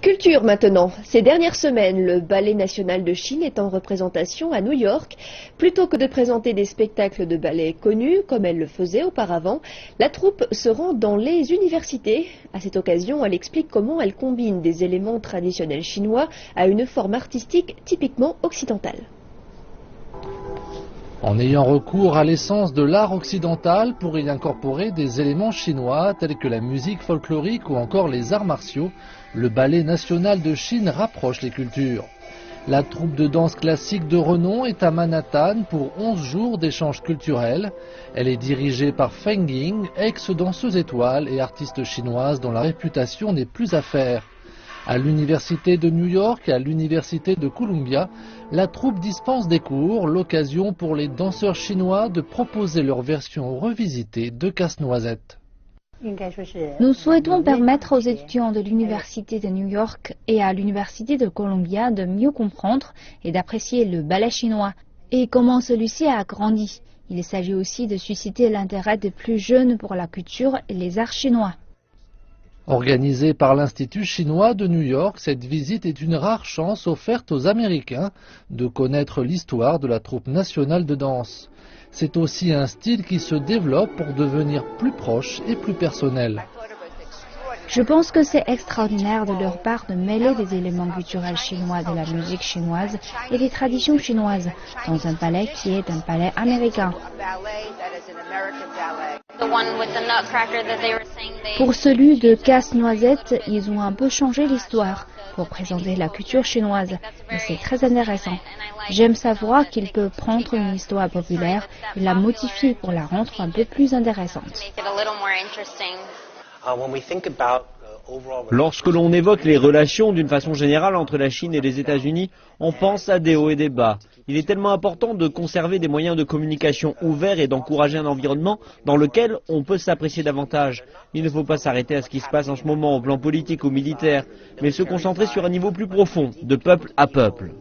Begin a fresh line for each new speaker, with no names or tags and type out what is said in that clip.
Culture maintenant. Ces dernières semaines, le Ballet national de Chine est en représentation à New York. Plutôt que de présenter des spectacles de ballet connus, comme elle le faisait auparavant, la troupe se rend dans les universités. À cette occasion, elle explique comment elle combine des éléments traditionnels chinois à une forme artistique typiquement occidentale.
En ayant recours à l'essence de l'art occidental pour y incorporer des éléments chinois tels que la musique folklorique ou encore les arts martiaux, le Ballet national de Chine rapproche les cultures. La troupe de danse classique de renom est à Manhattan pour 11 jours d'échanges culturels. Elle est dirigée par Feng Ying, ex-danseuse étoile et artiste chinoise dont la réputation n'est plus à faire. À l'université de New York et à l'université de Columbia, la troupe dispense des cours, l'occasion pour les danseurs chinois de proposer leur version revisitée de Casse-Noisette.
Nous souhaitons permettre aux étudiants de l'université de New York et à l'université de Columbia de mieux comprendre et d'apprécier le ballet chinois et comment celui-ci a grandi. Il s'agit aussi de susciter l'intérêt des plus jeunes pour la culture et les arts chinois.
Organisée par l'Institut chinois de New York, cette visite est une rare chance offerte aux Américains de connaître l'histoire de la troupe nationale de danse. C'est aussi un style qui se développe pour devenir plus proche et plus personnel.
Je pense que c'est extraordinaire de leur part de mêler des éléments culturels chinois de la musique chinoise et des traditions chinoises dans un ballet qui est un ballet américain. Pour celui de Casse-Noisette, ils ont un peu changé l'histoire pour présenter la culture chinoise et c'est très intéressant. J'aime savoir qu'il peut prendre une histoire populaire et la modifier pour la rendre un peu plus intéressante.
Lorsque l'on évoque les relations d'une façon générale entre la Chine et les États-Unis, on pense à des hauts et des bas. Il est tellement important de conserver des moyens de communication ouverts et d'encourager un environnement dans lequel on peut s'apprécier davantage. Il ne faut pas s'arrêter à ce qui se passe en ce moment au plan politique ou militaire, mais se concentrer sur un niveau plus profond, de peuple à peuple.